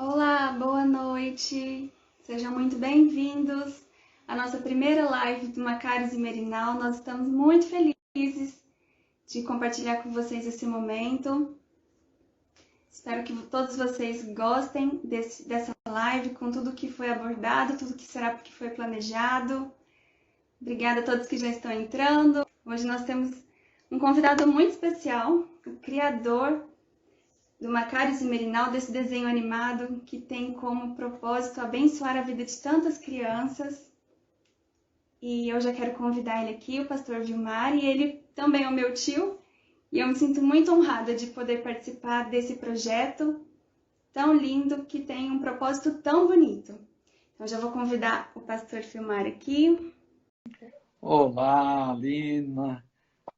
Olá, boa noite. Sejam muito bem-vindos à nossa primeira live do Macários e Merinal. Nós estamos muito felizes de compartilhar com vocês esse momento. Espero que todos vocês gostem dessa live, com tudo que foi abordado, tudo que será que foi planejado. Obrigada a todos que já estão entrando. Hoje nós temos um convidado muito especial, o criador do Macários e Merinal, desse desenho animado que tem como propósito abençoar a vida de tantas crianças. E eu já quero convidar ele aqui, o pastor Vilmar, e ele também é o meu tio, e eu me sinto muito honrada de poder participar desse projeto tão lindo, que tem um propósito tão bonito. Então já vou convidar o pastor Vilmar aqui. Olá, Lina.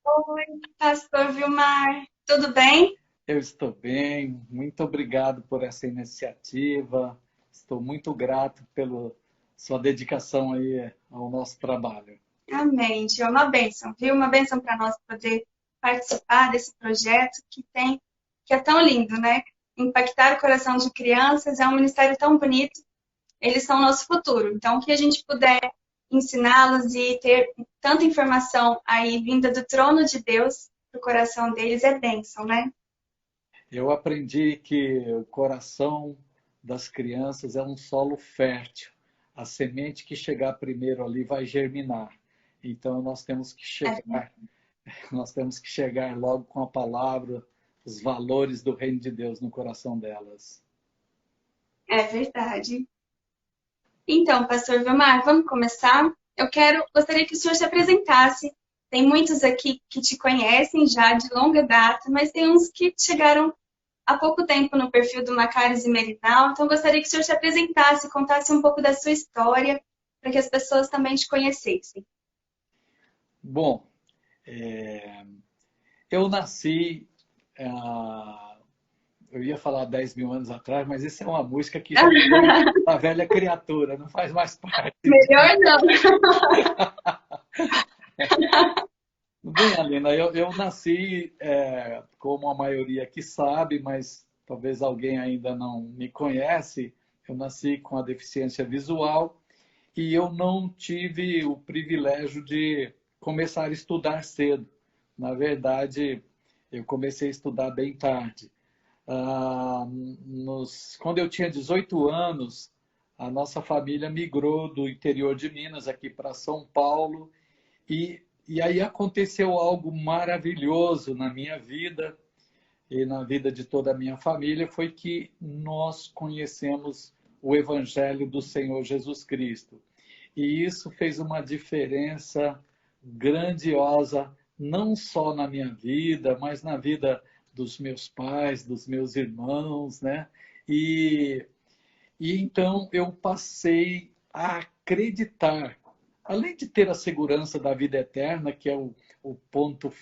Oi, pastor Vilmar, tudo bem? Eu estou bem. Muito obrigado por essa iniciativa. Estou muito grato pela sua dedicação aí ao nosso trabalho. Amém, tio, é uma bênção, viu? Uma bênção para nós poder participar desse projeto que é tão lindo, né? Impactar o coração de crianças é um ministério tão bonito, eles são o nosso futuro. Então, o que a gente puder ensiná-los e ter tanta informação aí vinda do trono de Deus para o coração deles é bênção, né? Eu aprendi que o coração das crianças é um solo fértil. A semente que chegar primeiro ali vai germinar. Então É, nós temos que chegar logo com a palavra, os valores do reino de Deus no coração delas. é verdade. Então, pastor Vilmar, vamos começar? Gostaria que o senhor se apresentasse. Tem muitos aqui que te conhecem já de longa data, mas tem uns que chegaram há pouco tempo no perfil do Macários e Merinal. Então, gostaria que o senhor se apresentasse, contasse um pouco da sua história, para que as pessoas também te conhecessem. Bom, eu nasci, eu ia falar 10 mil anos atrás, mas isso é uma música que já foi da velha criatura, não faz mais parte. Melhor não. Bem, Alina, eu nasci, como a maioria aqui sabe, mas talvez alguém ainda não me conhece, eu nasci com a deficiência visual e eu não tive o privilégio de começar a estudar cedo. Na verdade, eu comecei a estudar bem tarde. Quando eu tinha 18 anos, a nossa família migrou do interior de Minas aqui para São Paulo e aí aconteceu algo maravilhoso na minha vida e na vida de toda a minha família, foi que nós conhecemos o Evangelho do Senhor Jesus Cristo. E isso fez uma diferença grandiosa, não só na minha vida, mas na vida dos meus pais, dos meus irmãos, né? E, e então eu passei a acreditar, além de ter a segurança da vida eterna, que é o ponto,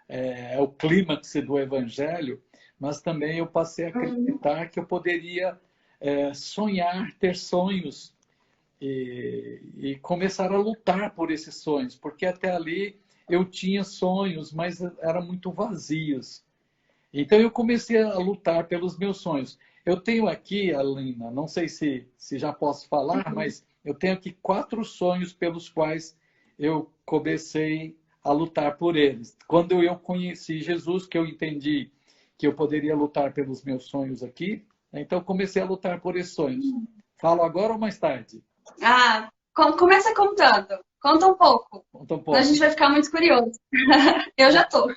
é o clímax do Evangelho, mas também eu passei a acreditar que eu poderia sonhar, ter sonhos e começar a lutar por esses sonhos, porque até ali eu tinha sonhos, mas eram muito vazios. Então eu comecei a lutar pelos meus sonhos. Eu tenho aqui, Alina, não sei se já posso falar, mas eu tenho aqui 4 sonhos pelos quais eu comecei a lutar por eles. Quando eu conheci Jesus, que eu entendi que eu poderia lutar pelos meus sonhos aqui, então comecei a lutar por esses sonhos. Falo agora ou mais tarde? Ah, começa contando. Conta um pouco. Conta um Senão a pouco. gente vai ficar muito curioso. Eu já tô.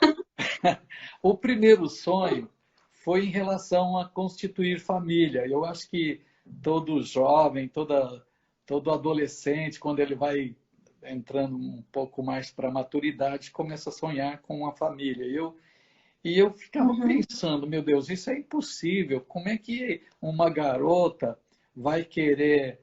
O primeiro sonho foi em relação a constituir família. Eu acho que todo jovem, todo adolescente, quando ele vai entrando um pouco mais para a maturidade, começa a sonhar com uma família. E eu ficava Uhum. pensando, meu Deus, isso é impossível. Como é que uma garota vai querer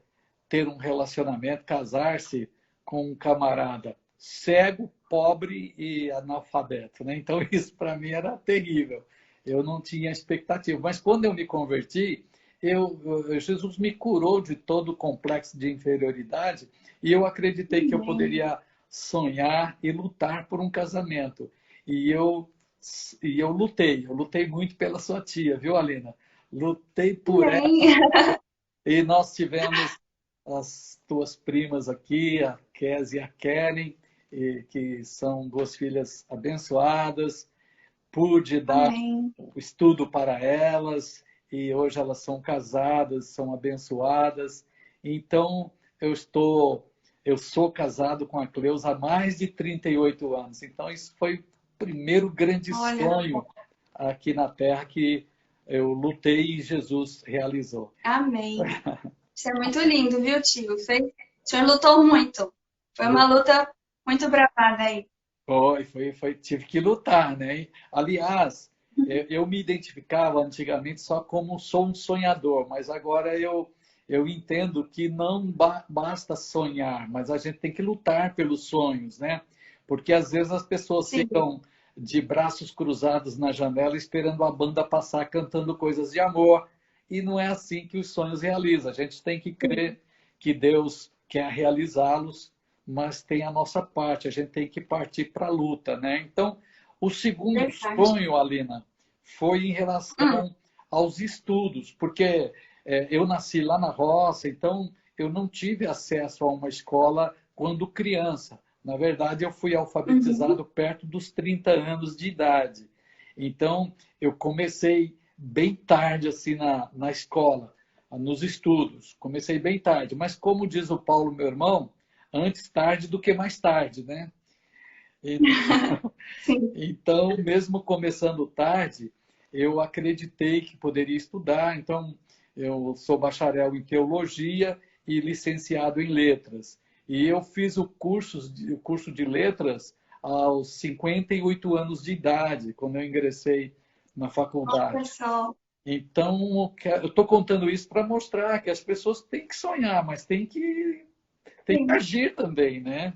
ter um relacionamento, casar-se com um camarada cego, pobre e analfabeto, né? Então isso para mim era terrível. Eu não tinha expectativa. Mas quando eu me converti, Jesus me curou de todo o complexo de inferioridade e eu acreditei que eu Amém. poderia sonhar e lutar por um casamento. E eu, e eu lutei muito pela sua tia, viu, Alina? lutei por ela. Bem. E nós tivemos as tuas primas aqui, a Kes e a Keren, que são duas filhas abençoadas. Pude dar Amém. estudo para elas e hoje elas são casadas, são abençoadas. Então, eu sou casado com a Cleusa há mais de 38 anos. Então, isso foi o primeiro grande Olha, sonho aqui na Terra que eu lutei e Jesus realizou. amém. Isso é muito lindo, viu, tio? O senhor lutou muito. Foi uma luta muito bravada aí. Tive que lutar, né? Aliás, eu me identificava antigamente só como sou um sonhador, mas agora eu entendo que não basta sonhar, mas a gente tem que lutar pelos sonhos, né? Porque às vezes as pessoas Sim, ficam de braços cruzados na janela esperando a banda passar cantando coisas de amor, e não é assim que os sonhos realizam. A gente tem que sim, crer que Deus quer realizá-los, mas tem a nossa parte, a gente tem que partir para a luta, né? Então, o segundo verdade. sonho, Alina, foi em Hum, relação aos estudos, porque eu nasci lá na roça, então eu não tive acesso a uma escola quando criança. Na verdade, eu fui uhum. alfabetizado perto dos 30 anos de idade. Então, eu comecei bem tarde assim na escola, nos estudos. Comecei bem tarde, mas como diz o Paulo, meu irmão, antes tarde do que mais tarde, né? Sim. Então, mesmo começando tarde, eu acreditei que poderia estudar. Então, eu sou bacharel em teologia e licenciado em letras. E eu fiz o curso de letras aos 58 anos de idade, quando eu ingressei na Olha faculdade. só. Então, eu estou contando isso para mostrar que as pessoas têm que sonhar, mas têm que Sim, agir também, né?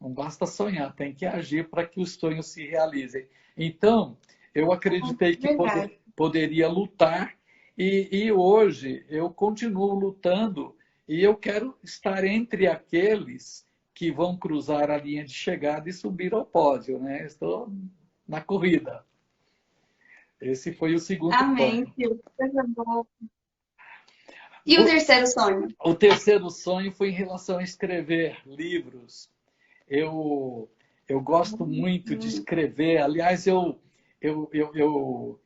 Não basta sonhar, tem que agir para que os sonhos se realizem. Então, eu acreditei que verdade. poderia lutar e hoje eu continuo lutando e eu quero estar entre aqueles que vão cruzar a linha de chegada e subir ao pódio, né? Estou na corrida. Esse foi o segundo Amém, sonho. tio. Coisa boa. E o terceiro sonho? O terceiro sonho foi em relação a escrever livros. Eu, eu gosto muito de Hum, escrever. Aliás, eu, eu, eu,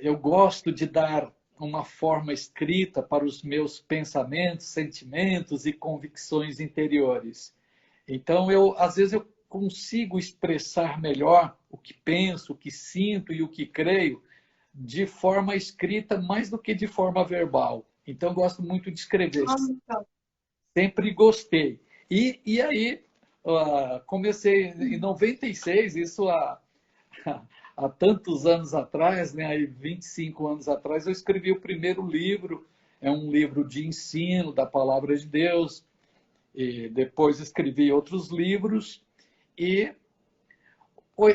eu gosto de dar uma forma escrita para os meus pensamentos, sentimentos e convicções interiores. Então, às vezes eu consigo expressar melhor o que penso, o que sinto e o que creio de forma escrita mais do que de forma verbal. Então, eu gosto muito de escrever. olha só. Sempre gostei. E aí, comecei em 96, isso há tantos anos atrás, né, aí 25 anos atrás, eu escrevi o primeiro livro, é um livro de ensino da palavra de Deus, e depois escrevi outros livros, e,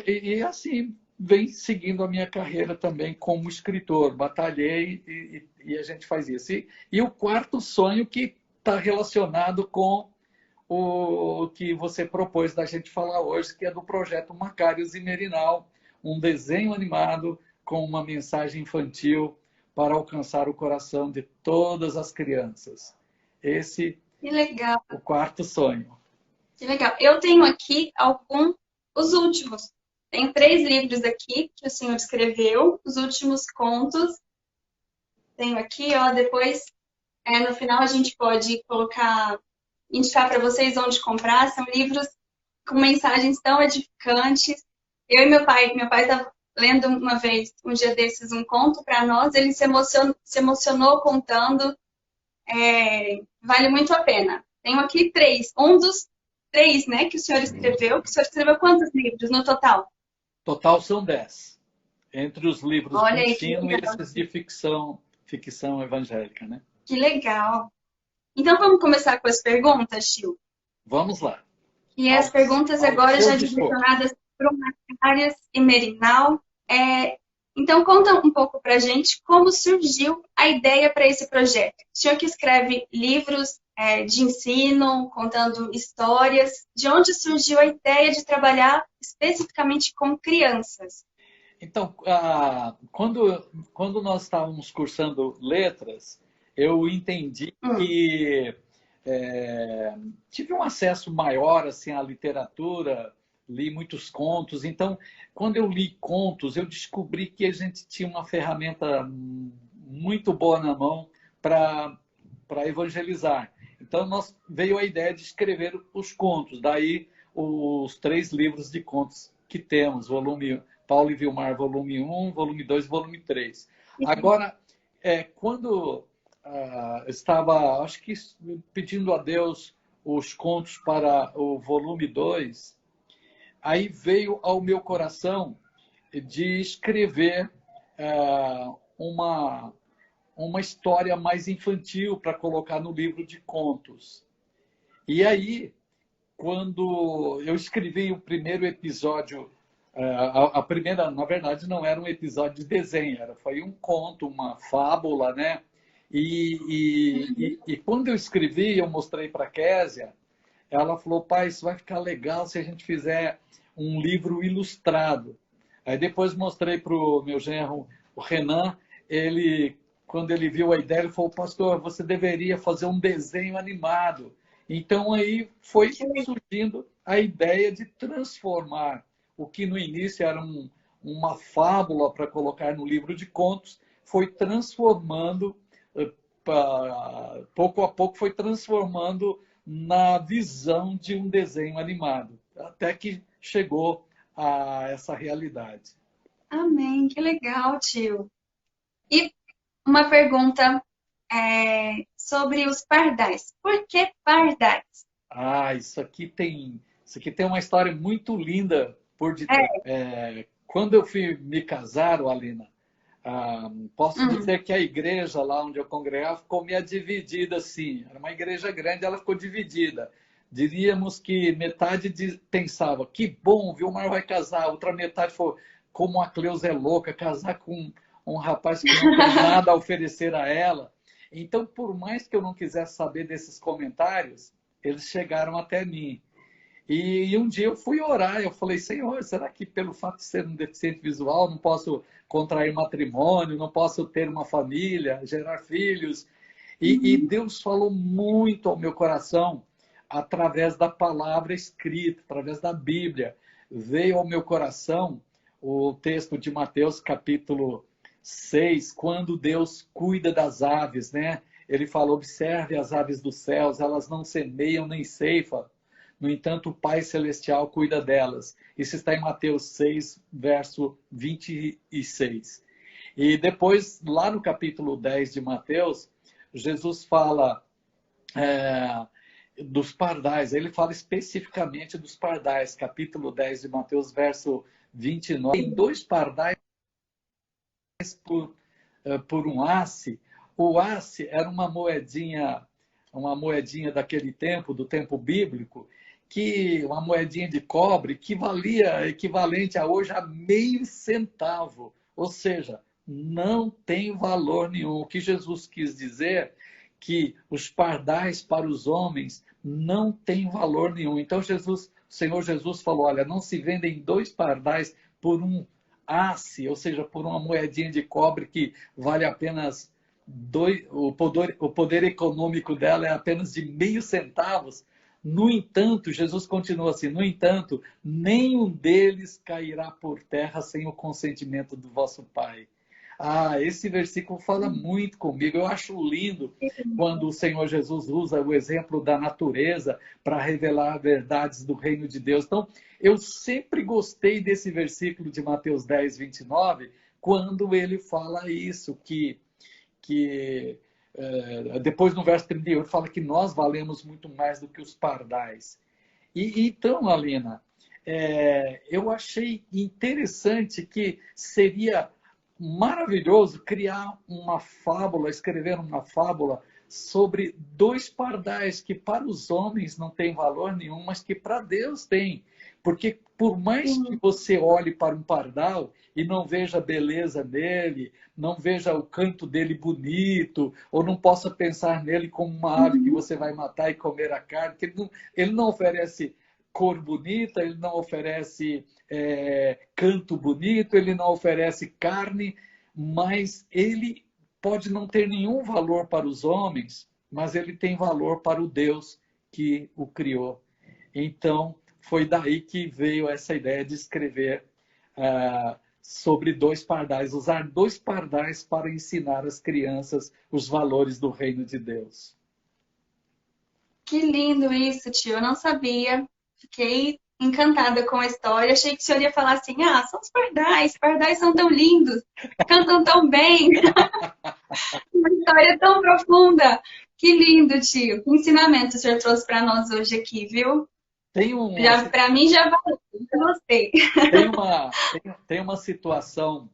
e assim vem seguindo a minha carreira também como escritor. Batalhei e a gente faz isso. E o quarto sonho que está relacionado com o que você propôs da gente falar hoje, que é do projeto Macários e Merinal, um desenho animado com uma mensagem infantil para alcançar o coração de todas as crianças. Esse Que legal, é o quarto sonho. que legal. Eu tenho aqui os últimos. Tem 3 livros aqui que o senhor escreveu, os últimos contos. Tenho aqui, ó. Depois, no final, a gente pode indicar para vocês onde comprar. São livros com mensagens tão edificantes. Eu e meu pai estava lendo uma vez, um dia desses, um conto para nós. Ele se emocionou contando. Vale muito a pena. Tenho aqui 3. Um dos 3, né, que o senhor escreveu. Que o senhor escreveu quantos livros no total? Total são 10, entre os livros de Olha aí, que ensino e legal. esses de ficção evangélica, né? Que legal. Então vamos começar com as perguntas, Gil. Vamos lá, E as perguntas ao agora seu já dispor. direcionadas para o Macárias e Merinal. Então, conta um pouco para a gente como surgiu a ideia para esse projeto. O senhor que escreve livros de ensino, contando histórias, de onde surgiu a ideia de trabalhar especificamente com crianças? Então, quando nós estávamos cursando letras, eu entendi Hum, que tive um acesso maior assim, à literatura, li muitos contos. Então, quando eu li contos, eu descobri que a gente tinha uma ferramenta muito boa na mão para evangelizar. Então, veio a ideia de escrever os contos. Daí, os 3 livros de contos que temos, volume Paulo e Vilmar, volume 1, volume 2 e volume 3. Agora, quando estava, acho que pedindo a Deus os contos para o volume 2, aí veio ao meu coração de escrever uma, uma história mais infantil para colocar no livro de contos. E aí, quando eu escrevi o primeiro episódio, a primeira, na verdade, não era um episódio de desenho, foi um conto, uma fábula, né? E quando eu escrevi, eu mostrei para a Késia, ela falou, pai, isso vai ficar legal se a gente fizer um livro ilustrado. Aí depois mostrei para o meu genro, o Renan, quando ele viu a ideia, ele falou, pastor, você deveria fazer um desenho animado. Então aí foi que legal. surgindo a ideia de transformar o que no início era uma fábula para colocar no livro de contos, foi transformando, pouco a pouco foi transformando na visão de um desenho animado, até que chegou a essa realidade. Amém, que legal, tio. E uma pergunta sobre os pardais. Por que pardais? Isso aqui tem uma história muito linda por detrás. É, Quando eu fui me casar, Alina, posso hum, dizer que a igreja lá onde eu congregava ficou meio dividida assim. Era uma igreja grande, ela ficou dividida. Diríamos que metade pensava, que bom, Vilmar vai casar. A outra metade falou, como a Cleusa é louca, casar com um rapaz que não tem nada a oferecer a ela. Então, por mais que eu não quisesse saber desses comentários, eles chegaram até mim. E um dia eu fui orar, eu falei, Senhor, será que pelo fato de ser um deficiente visual não posso contrair matrimônio, não posso ter uma família, gerar filhos? E uhum, Deus falou muito ao meu coração através da palavra escrita, através da Bíblia. Veio ao meu coração o texto de Mateus, capítulo 6, quando Deus cuida das aves, né? Ele fala, observe as aves dos céus, elas não semeiam nem ceifam, no entanto, o Pai Celestial cuida delas. Isso está em Mateus 6, verso 26. E depois, lá no capítulo 10 de Mateus, Jesus fala dos pardais. Ele fala especificamente dos pardais. Capítulo 10 de Mateus, verso 29. Tem 2 pardais por um asse. O asse era uma moedinha daquele tempo, do tempo bíblico, que uma moedinha de cobre que valia equivalente a hoje a meio centavo. Ou seja, não tem valor nenhum. O que Jesus quis dizer que os pardais para os homens não têm valor nenhum. Então o Senhor Jesus falou, olha, não se vendem 2 pardais por um asse, ou seja, por uma moedinha de cobre que vale apenas o poder econômico dela é apenas de meio centavos. No entanto, Jesus continua assim: no entanto, nenhum deles cairá por terra sem o consentimento do vosso Pai. Esse versículo fala muito comigo. Eu acho lindo quando o Senhor Jesus usa o exemplo da natureza para revelar verdades do reino de Deus. Então, eu sempre gostei desse versículo de Mateus 10, 29, quando ele fala isso, depois no verso 38 fala que nós valemos muito mais do que os pardais. Então, Alina, eu achei interessante que seria maravilhoso criar uma fábula, escrever uma fábula sobre 2 pardais que para os homens não tem valor nenhum, mas que para Deus tem. Porque por mais que sim, você olhe para um pardal e não veja a beleza nele, não veja o canto dele bonito, ou não possa pensar nele como uma ave que uhum, você vai matar e comer a carne, que ele não oferece cor bonita, ele não oferece canto bonito, ele não oferece carne, mas ele pode não ter nenhum valor para os homens, mas ele tem valor para o Deus que o criou. Então, foi daí que veio essa ideia de escrever sobre dois pardais, usar dois pardais para ensinar às crianças os valores do reino de Deus. Que lindo isso, tio. Eu não sabia. Fiquei encantada com a história. Achei que o senhor ia falar assim: ah, são os pardais. Pardais são tão lindos, cantam tão bem. Uma história tão profunda. Que lindo, tio. Que ensinamento o senhor trouxe para nós hoje aqui, viu? Para mim já valeu. Eu gostei. Tem uma situação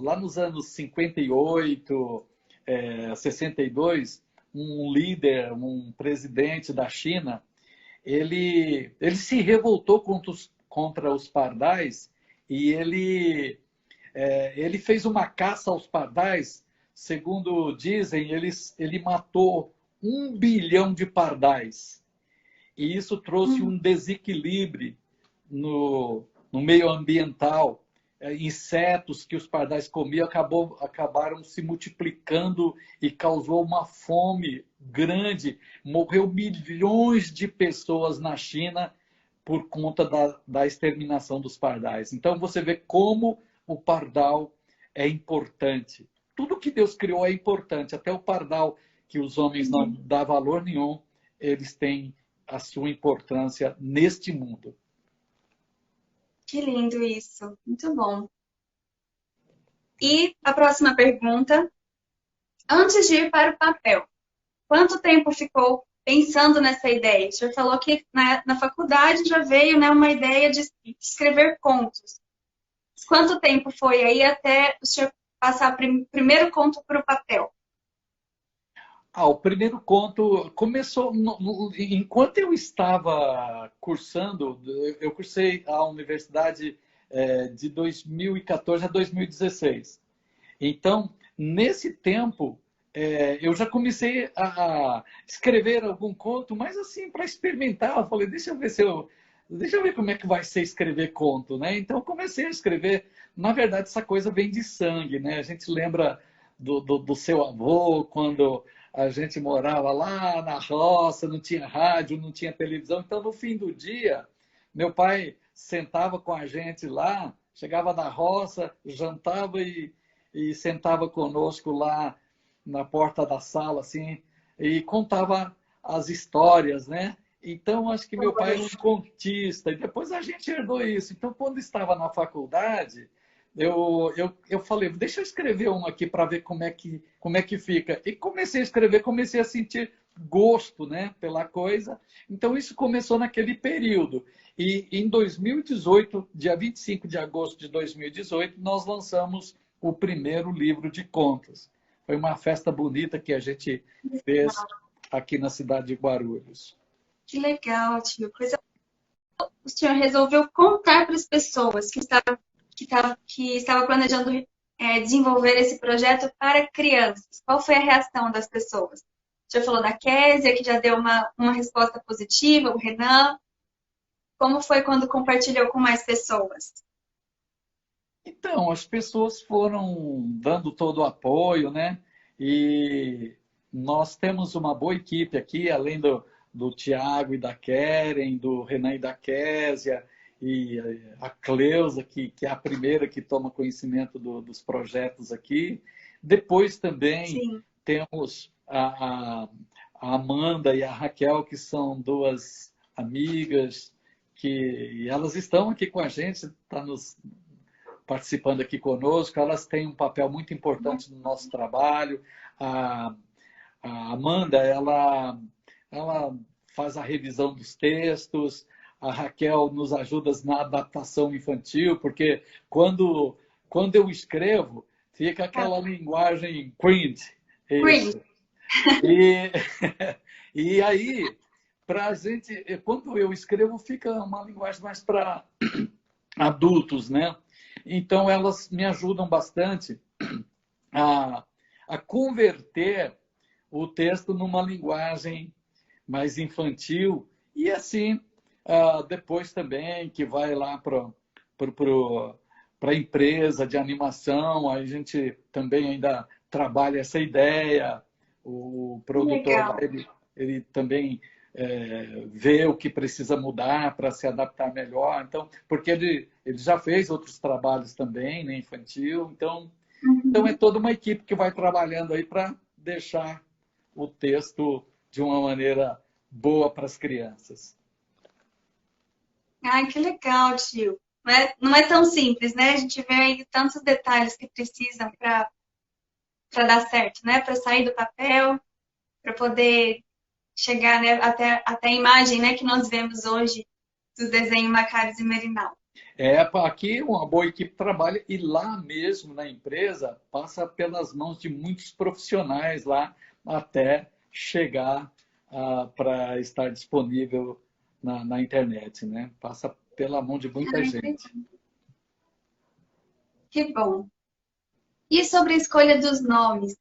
lá nos anos 58, 62, um líder, um presidente da China, ele se revoltou contra os pardais e ele fez uma caça aos pardais. Segundo dizem, ele matou 1 bilhão de pardais. E isso trouxe um desequilíbrio no meio ambiental. Insetos que os pardais comiam acabaram se multiplicando e causou uma fome grande. Morreu milhões de pessoas na China por conta da exterminação dos pardais. Então você vê como o pardal é importante. Tudo que Deus criou é importante. Até o pardal, que os homens não dão valor nenhum, eles têm a sua importância neste mundo. Que lindo isso. Muito bom. E a próxima pergunta. Antes de ir para o papel, quanto tempo ficou pensando nessa ideia? O senhor falou que na faculdade já veio, né, uma ideia de escrever contos. Quanto tempo foi aí até o senhor passar o primeiro conto para o papel? O primeiro conto começou enquanto eu estava cursando. Eu cursei a universidade de 2014 a 2016. Então, nesse tempo, eu já comecei a escrever algum conto, mas assim, para experimentar. Eu falei, deixa eu ver como é que vai ser escrever conto, né? Então, eu comecei a escrever. Na verdade, essa coisa vem de sangue, né? A gente lembra do seu avô, quando a gente morava lá na roça, não tinha rádio, não tinha televisão. Então, no fim do dia, meu pai sentava com a gente lá, chegava da roça, jantava e sentava conosco lá na porta da sala, assim, e contava as histórias, né? Então, acho que meu pai era um contista, e depois a gente herdou isso. Então, quando estava na faculdade, eu falei, deixa eu escrever um aqui para ver como é que fica. E comecei a escrever, comecei a sentir gosto, né, pela coisa. Então, isso começou naquele período. E em 2018, dia 25 de agosto de 2018, nós lançamos o primeiro livro de contos. Foi uma festa bonita que a gente fez aqui na cidade de Guarulhos. Que legal, tio. O senhor resolveu contar para as pessoas que estava planejando desenvolver esse projeto para crianças. Qual foi a reação das pessoas? O senhor falou da Késia, que já deu uma resposta positiva, o Renan. Como foi quando compartilhou com mais pessoas? Então, as pessoas foram dando todo o apoio, né? E nós temos uma boa equipe aqui, além do Tiago e da Keren, do Renan e da Késia, e a Cleusa, que é a primeira que toma conhecimento dos projetos aqui. Depois também Sim. temos a Amanda e a Raquel, que são duas amigas, que elas estão aqui com a gente, estão participando aqui conosco. Elas têm um papel muito importante no nosso trabalho. A Amanda, ela faz a revisão dos textos. A Raquel nos ajuda na adaptação infantil, porque quando eu escrevo, fica aquela linguagem cringe. Cringe. E aí, para a gente, quando eu escrevo, fica uma linguagem mais para adultos, né? Então, elas me ajudam bastante a converter o texto numa linguagem mais infantil. E assim, depois também que vai lá para a empresa de animação, aí a gente também ainda trabalha essa ideia. O produtor lá, Legal. ele também vê o que precisa mudar para se adaptar melhor. Então, porque ele já fez outros trabalhos também, né, infantil. Então é Uhum. toda uma equipe que vai trabalhando aí para deixar o texto de uma maneira boa para as crianças. Ai, que legal, tio. Não é tão simples, né? A gente vê aí tantos detalhes que precisam para dar certo, né? Para sair do papel, para poder chegar, né, até a imagem, né, que nós vemos hoje do desenho Macários e Merinal. Aqui uma boa equipe trabalha e lá mesmo na empresa passa pelas mãos de muitos profissionais lá até chegar para estar disponível na internet, né? Passa pela mão de muita Ai, gente. que bom. E sobre a escolha dos nomes?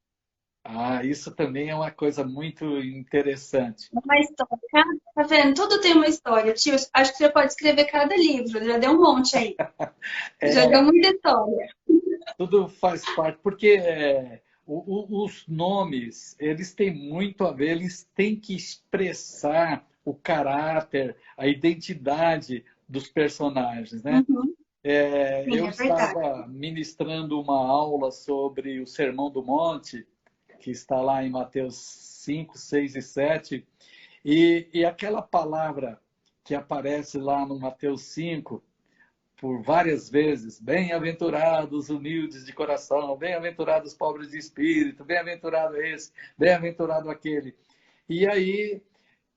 Isso também é uma coisa muito interessante. Uma história. Tá vendo? Tudo tem uma história, tio. Acho que você pode escrever cada livro. Já deu um monte aí. Já deu É, muita história. tudo faz parte, porque os nomes, eles têm muito a ver, eles têm que expressar o caráter, a identidade dos personagens, né? Uhum. Sim, Eu é verdade. estava ministrando uma aula sobre o Sermão do Monte, que está lá em Mateus 5, 6 e 7, e aquela palavra que aparece lá no Mateus 5 por várias vezes, bem-aventurados humildes de coração, bem-aventurados pobres de espírito, bem-aventurado esse, bem-aventurado aquele. E aí,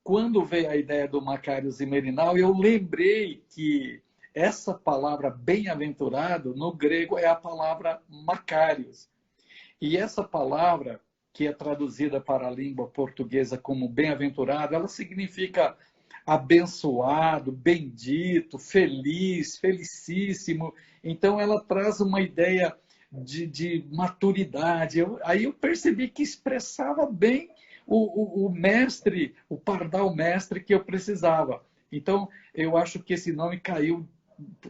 quando veio a ideia do Macários e Merinal, eu lembrei que essa palavra bem-aventurado, no grego, é a palavra Macários. E essa palavra, que é traduzida para a língua portuguesa como bem-aventurado, ela significa abençoado, bendito, feliz, felicíssimo. Então, ela traz uma ideia de maturidade. Aí eu percebi que expressava bem o mestre, o pardal mestre que eu precisava. Então, eu acho que esse nome caiu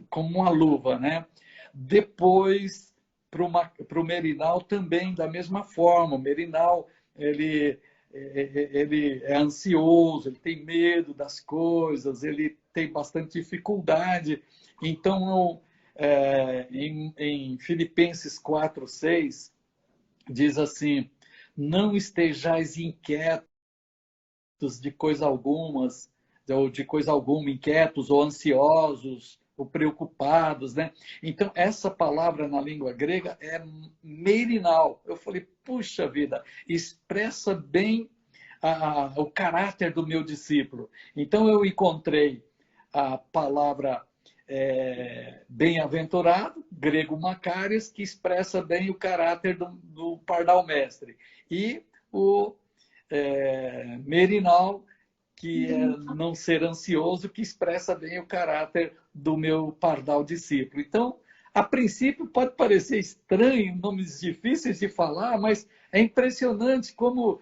como uma luva, né? Depois, para o Merinal também, da mesma forma. O Merinal, ele é ansioso, ele tem medo das coisas, ele tem bastante dificuldade. Então, em Filipenses 4:6, diz assim: não estejais inquietos de coisa algumas, ou de coisa alguma, inquietos ou ansiosos ou preocupados, né? Então, essa palavra na língua grega é merinal. Eu falei, puxa vida, expressa bem o caráter do meu discípulo. Então, eu encontrei a palavra bem-aventurado, grego Macários, que expressa bem o caráter do pardal mestre. E o Merinal, que é não ser ansioso, que expressa bem o caráter do meu pardal discípulo. Então, a princípio pode parecer estranho, nomes difíceis de falar, mas é impressionante como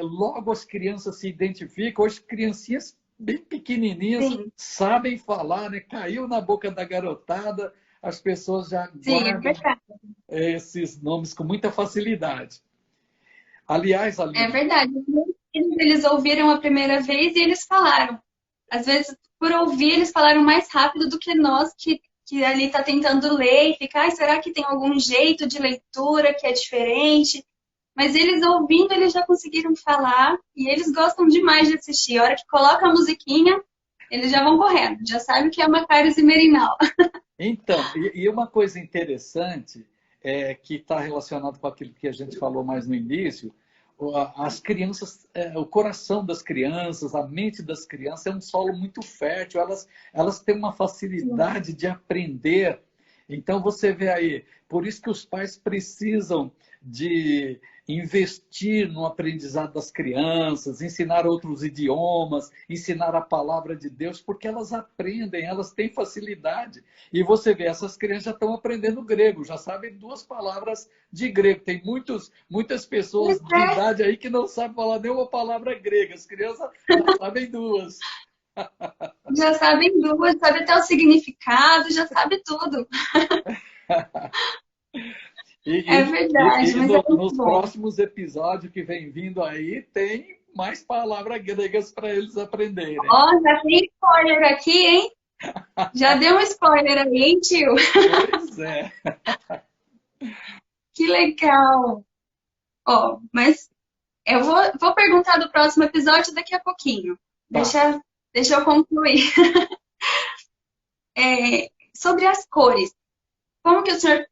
logo as crianças se identificam. Hoje, criancinhas bem pequenininhas Sim, sabem falar, né? Caiu na boca da garotada, as pessoas já sim, é guardam verdade. esses nomes com muita facilidade. Aliás, É Aline, verdade. Eles ouviram a primeira vez e eles falaram. Às vezes, por ouvir, eles falaram mais rápido do que nós que ali está tentando ler e ficar, será que tem algum jeito de leitura que é diferente? Mas eles ouvindo, eles já conseguiram falar e eles gostam demais de assistir. A hora que coloca a musiquinha, eles já vão correndo, já sabem que é Macários e Merinal. então, e uma coisa interessante que está relacionado com aquilo que a gente falou mais no início, as crianças, o coração das crianças, a mente das crianças é um solo muito fértil, elas têm uma facilidade de aprender. Então você vê aí, por isso que os pais precisam de investir no aprendizado das crianças, ensinar outros idiomas, ensinar a palavra de Deus, porque elas aprendem, elas têm facilidade. E você vê, essas crianças já estão aprendendo grego, já sabem duas palavras de grego. Tem muitas pessoas de idade aí que não sabem falar nenhuma palavra grega. As crianças já sabem duas. Já sabem duas, sabe até o significado, já sabe tudo. É verdade, mas é muito Nos bom. próximos episódios que vem vindo aí, tem mais palavras gregas para eles aprenderem. Ó, já tem spoiler aqui, hein? Já deu um spoiler aí, hein, tio? Pois é. Que legal. Ó, mas eu vou perguntar do próximo episódio daqui a pouquinho. Tá. Deixa eu concluir. Sobre as cores. Como que o senhor,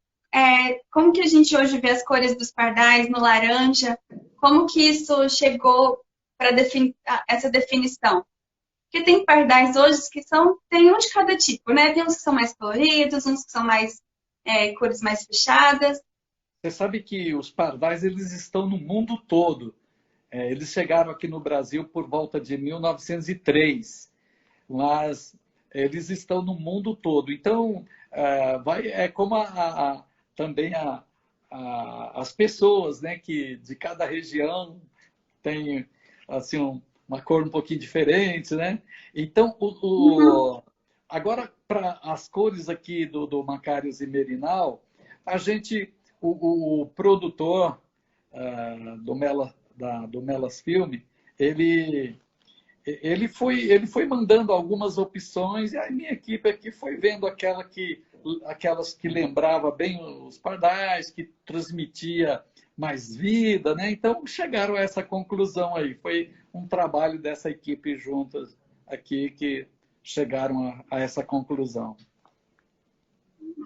como que a gente hoje vê as cores dos pardais no laranja? Como que isso chegou para essa definição? Porque tem pardais hoje que tem um de cada tipo, né? Tem uns que são mais coloridos, uns que são mais cores mais fechadas. Você sabe que os pardais eles estão no mundo todo. Eles chegaram aqui no Brasil por volta de 1903, mas eles estão no mundo todo. Então, é como também as pessoas, né, que de cada região tem assim uma cor um pouquinho diferente, né? Então, Uhum, agora para as cores aqui do Macários e Merinal, a gente, o produtor do Melas Filme, ele ele foi mandando algumas opções e a minha equipe aqui foi vendo aquelas que lembrava bem os pardais, que transmitia mais vida, né? Então chegaram a essa conclusão aí. Foi um trabalho dessa equipe juntas aqui que chegaram a essa conclusão.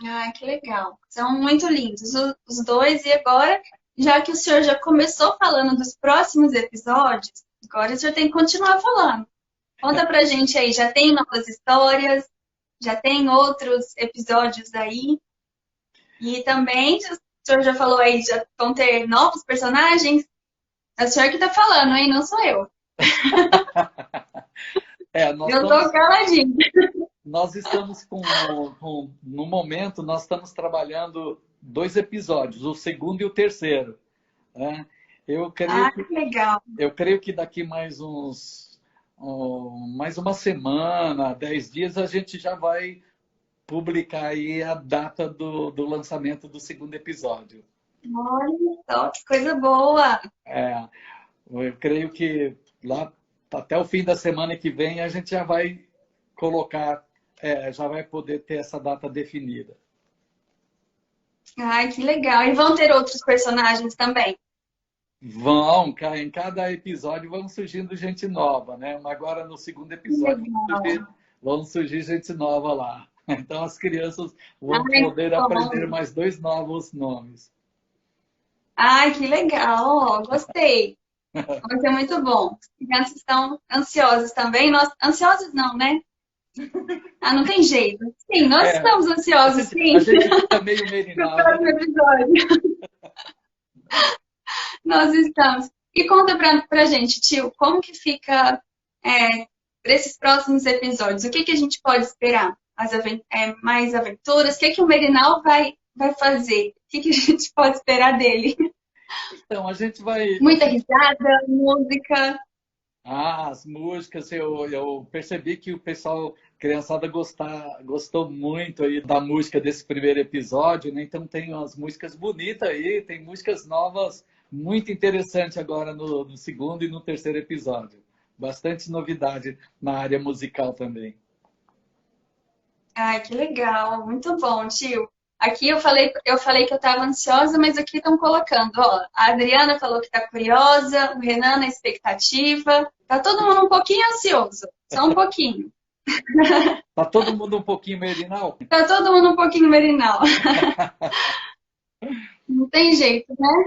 ah, que legal. São muito lindos os dois. E agora, já que o senhor já começou falando dos próximos episódios, agora o senhor tem que continuar falando. Conta pra gente aí, já tem novas histórias, já tem outros episódios aí. E também, o senhor já falou aí, já vão ter novos personagens. É o senhor que tá falando, hein? Não sou eu. Nós Eu tô estamos caladinho. Nós estamos no momento, nós estamos trabalhando dois episódios, o segundo e o terceiro, né? Eu creio Ah, que, que legal. eu creio que daqui mais uma semana, 10 dias, a gente já vai publicar aí a data do lançamento do segundo episódio. Olha só, que coisa boa. É, eu creio que lá até o fim da semana que vem a gente já vai colocar, já vai poder ter essa data definida. Ai, que legal. E vão ter outros personagens também. Em cada episódio vão surgindo gente nova, né? Mas agora no segundo Que episódio legal. vão surgir gente nova lá. Então as crianças vão Ai, que poder aprender bom. mais dois novos nomes. Ai, que legal. Ó, gostei. Vai ser muito bom. As crianças estão ansiosas também. Nós, ansiosas não, né? Ah, não tem jeito. Sim, nós É, estamos ansiosos, a sim, gente fica meio para o meninal, né? próximo episódio. Nós estamos. E conta pra gente, tio, como que fica para esses próximos episódios? O que que a gente pode esperar? Mais aventuras? O que que o Merinal vai fazer? O que que a gente pode esperar dele? Então, Muita risada, música. as músicas, eu percebi que o pessoal, criançada, gostou muito aí da música desse primeiro episódio, né? Então tem umas músicas bonitas aí, tem músicas novas muito interessantes agora no segundo e no terceiro episódio. Bastante novidade na área musical também. Ai, que legal, muito bom, tio. Aqui eu falei que eu estava ansiosa, mas aqui estão colocando, ó, a Adriana falou que está curiosa, o Renan na expectativa. Tá todo mundo um pouquinho ansioso, só um pouquinho. Tá todo mundo um pouquinho merinal? Tá todo mundo um pouquinho merinal. Não tem jeito, né?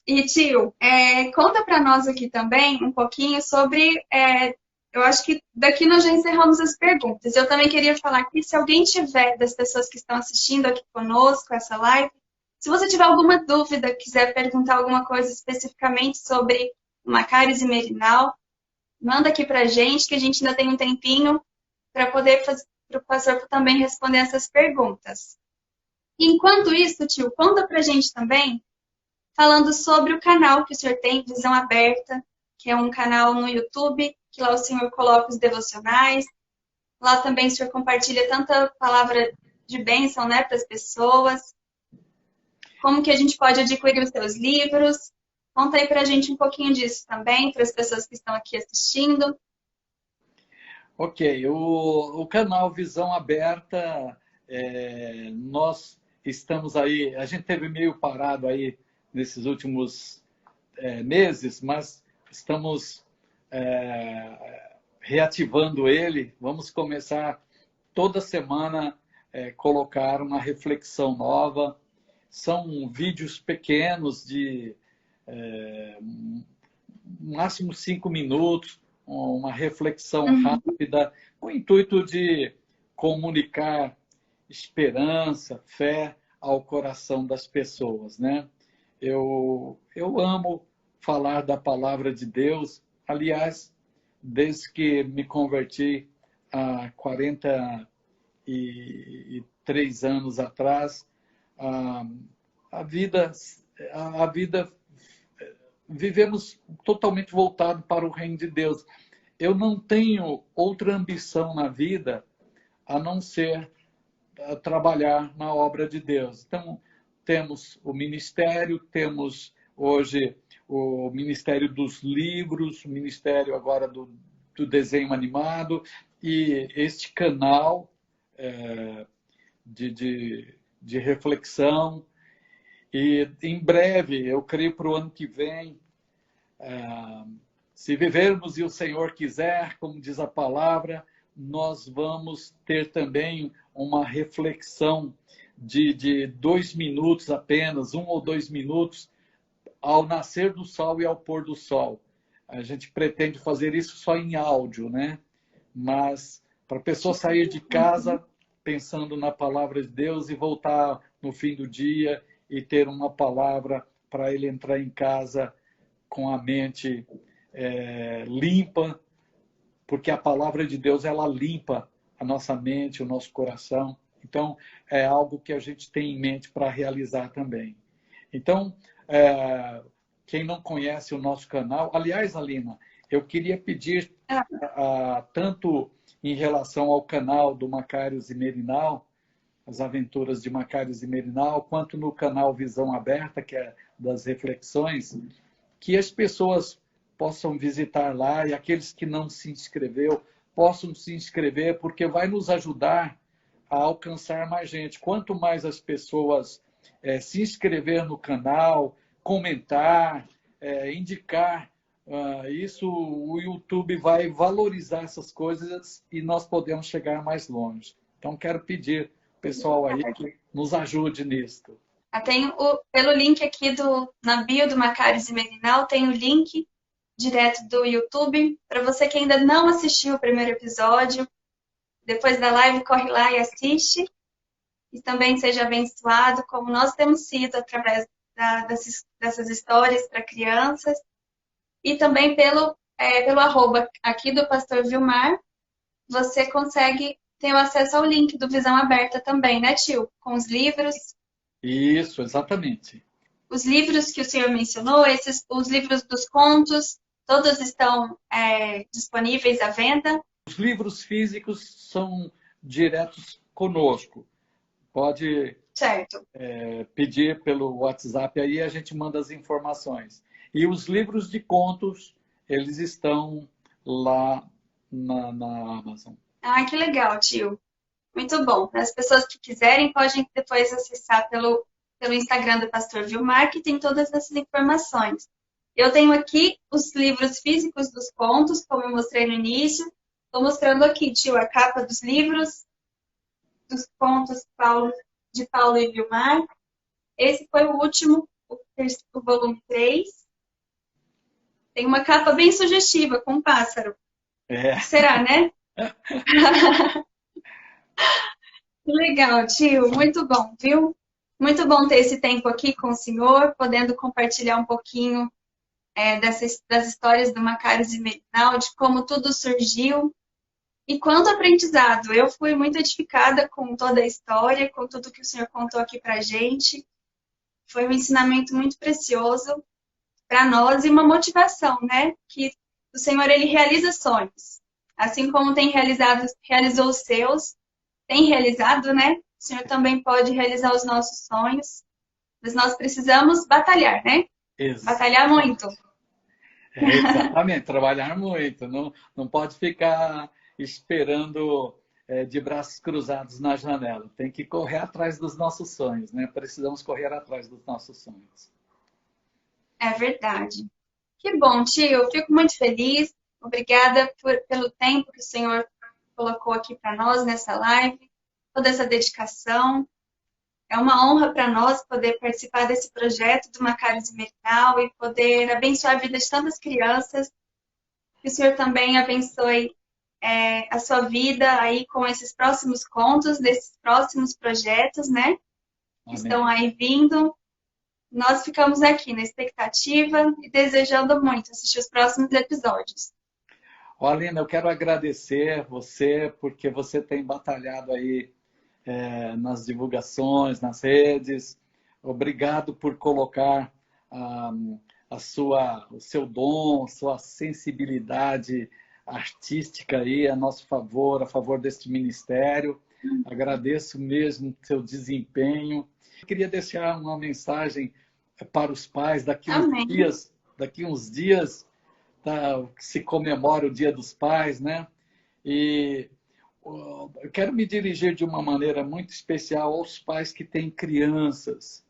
E tio, conta para nós aqui também um pouquinho sobre. Eu acho que daqui nós já encerramos as perguntas. Eu também queria falar aqui, se alguém tiver, das pessoas que estão assistindo aqui conosco, essa live, se você tiver alguma dúvida, quiser perguntar alguma coisa especificamente sobre Macários e Merinal, manda aqui pra gente, que a gente ainda tem um tempinho para poder fazer, para o pastor também responder essas perguntas. Enquanto isso, tio, conta pra gente também falando sobre o canal que o senhor tem, Visão Aberta, que é um canal no YouTube que lá o Senhor coloca os devocionais. Lá também o Senhor compartilha tanta palavra de bênção, né, para as pessoas. Como que a gente pode adquirir os seus livros? Conta aí para a gente um pouquinho disso também, para as pessoas que estão aqui assistindo. Ok, o canal Visão Aberta, nós estamos aí, a gente teve meio parado aí nesses últimos meses, mas estamos reativando ele. Vamos começar toda semana colocar uma reflexão nova. São vídeos pequenos de máximo 5 minutos, uma reflexão rápida, com o intuito de comunicar esperança, fé ao coração das pessoas, né? Eu amo falar da palavra de Deus. Aliás, desde que me converti há 43 anos atrás, a vida vivemos totalmente voltado para o reino de Deus. Eu não tenho outra ambição na vida a não ser trabalhar na obra de Deus. Então, temos o ministério, temos hoje o Ministério dos Livros, o Ministério agora do Desenho Animado, e este canal de reflexão. E em breve, eu creio para o ano que vem, se vivermos e o Senhor quiser, como diz a palavra, nós vamos ter também uma reflexão de 2 minutos apenas, 1 ou 2 minutos, ao nascer do sol e ao pôr do sol. A gente pretende fazer isso só em áudio, né? Mas para a pessoa sair de casa pensando na palavra de Deus e voltar no fim do dia e ter uma palavra para ele entrar em casa com a mente limpa, porque a palavra de Deus, ela limpa a nossa mente, o nosso coração. Então, é algo que a gente tem em mente para realizar também. Então, quem não conhece o nosso canal... Aliás, Alina, eu queria pedir, tanto em relação ao canal do Macários e Merinal, as aventuras de Macários e Merinal, quanto no canal Visão Aberta, que é das reflexões, que as pessoas possam visitar lá e aqueles que não se inscreveu possam se inscrever, porque vai nos ajudar a alcançar mais gente. Quanto mais as pessoas se inscrever no canal, comentar, indicar, isso o YouTube vai valorizar essas coisas e nós podemos chegar mais longe. Então, quero pedir ao pessoal aí que nos ajude nisso. Tem pelo link aqui na bio do Macários e Merinal, tem o link direto do YouTube. Para você que ainda não assistiu o primeiro episódio, depois da live, corre lá e assiste. E também seja abençoado, como nós temos sido através dessas histórias para crianças. E também pelo arroba aqui do Pastor Vilmar, você consegue ter o acesso ao link do Visão Aberta também, né, tio? Com os livros. Isso, exatamente. Os livros que o senhor mencionou, os livros dos contos, todos estão disponíveis à venda? Os livros físicos são diretos conosco. Pode pedir pelo WhatsApp aí, a gente manda as informações. E os livros de contos, eles estão lá na Amazon. Ah, que legal, tio. Muito bom. As pessoas que quiserem podem depois acessar pelo Instagram do Pastor Vilmar, que tem todas essas informações. Eu tenho aqui os livros físicos dos contos, como eu mostrei no início. Estou mostrando aqui, tio, a capa dos livros, dos contos de Paulo e Vilmar. Esse foi o último, o volume 3. Tem uma capa bem sugestiva, com um pássaro. Será, né? Legal, tio. Muito bom, viu? Muito bom ter esse tempo aqui com o senhor, podendo compartilhar um pouquinho das histórias do Macários e Merinal, de como tudo surgiu. E quanto aprendizado! Eu fui muito edificada com toda a história, com tudo que o senhor contou aqui pra gente. Foi um ensinamento muito precioso para nós e uma motivação, né? Que o Senhor, ele realiza sonhos. Assim como realizou os seus, tem realizado, né? O Senhor também pode realizar os nossos sonhos. Mas nós precisamos batalhar, né? Batalhar muito. Exatamente, trabalhar muito. Não pode ficar esperando de braços cruzados na janela. Tem que correr atrás dos nossos sonhos, né? Precisamos correr atrás dos nossos sonhos. É verdade. Que bom, tio. Eu fico muito feliz. Obrigada pelo tempo que o Senhor colocou aqui para nós nessa live, toda essa dedicação. É uma honra para nós poder participar desse projeto do Macarius Merital e poder abençoar a vida de tantas crianças. Que o Senhor também abençoe a sua vida aí com esses próximos contos, desses próximos projetos, né? Que estão aí vindo. Nós ficamos aqui na expectativa e desejando muito assistir os próximos episódios. Alina, eu quero agradecer você, porque você tem batalhado aí nas divulgações, nas redes. Obrigado por colocar o seu dom, sua sensibilidade artística aí a nosso favor, a favor deste ministério. Agradeço mesmo o seu desempenho. Eu queria deixar uma mensagem para os pais daqui uns dias se comemora o Dia dos Pais, né? E eu quero me dirigir de uma maneira muito especial aos pais que têm crianças.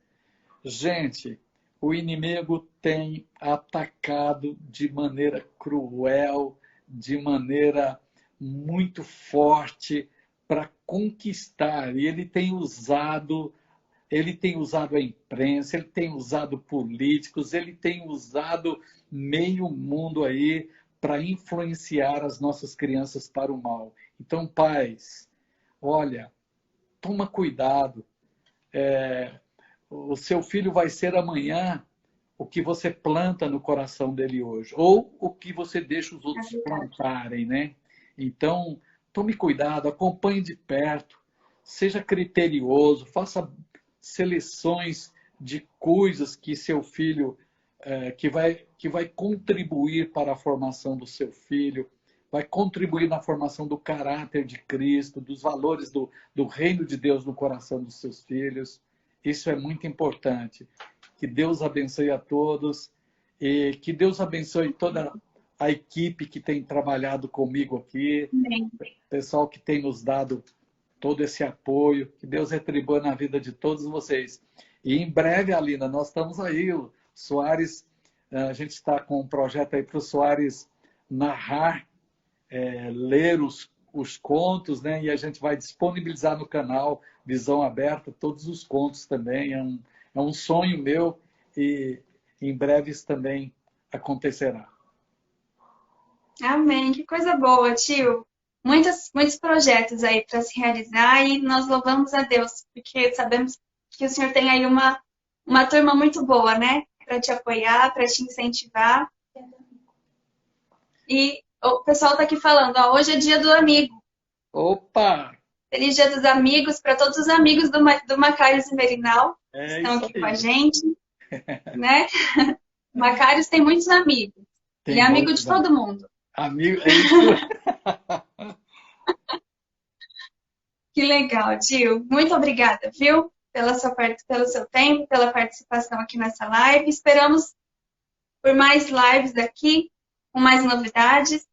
Gente, o inimigo tem atacado de maneira cruel, de maneira muito forte para conquistar. E ele tem usado a imprensa, ele tem usado políticos, ele tem usado meio mundo aí para influenciar as nossas crianças para o mal. Então, pais, olha, toma cuidado. O seu filho vai ser amanhã o que você planta no coração dele hoje, ou o que você deixa os outros plantarem, né? Então, tome cuidado, acompanhe de perto, seja criterioso, faça seleções de coisas que seu filho, que vai contribuir para a formação do seu filho, vai contribuir na formação do caráter de Cristo, dos valores do reino de Deus no coração dos seus filhos. Isso é muito importante. Que Deus abençoe a todos e que Deus abençoe toda a equipe que tem trabalhado comigo aqui, pessoal que tem nos dado todo esse apoio, que Deus retribua na vida de todos vocês. E em breve, Alina, nós estamos aí, o Soares, a gente está com um projeto aí para o Soares narrar, ler os contos, né? E a gente vai disponibilizar no canal Visão Aberta todos os contos também. É um sonho meu e em breve isso também acontecerá. Amém. Que coisa boa, tio. Muitos projetos aí para se realizar e nós louvamos a Deus, porque sabemos que o Senhor tem aí uma turma muito boa, né? Para te apoiar, para te incentivar. E o pessoal está aqui falando, ó, hoje é dia do amigo. Opa! Feliz Dia dos Amigos para todos os amigos do Macarius e Merinal que estão aqui com a gente. Né? O Macarius tem muitos amigos. Ele é amigo de todo mundo. Amigo, é isso. Que legal, tio. Muito obrigada, viu? Pelo seu tempo, pela participação aqui nessa live. Esperamos por mais lives daqui, com mais novidades.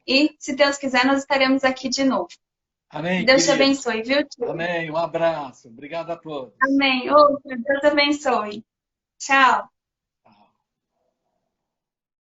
E, se Deus quiser, nós estaremos aqui de novo. Amém. Deus te abençoe, viu, tio? Amém. Um abraço. Obrigado a todos. Amém. Outro. Deus abençoe. Tchau.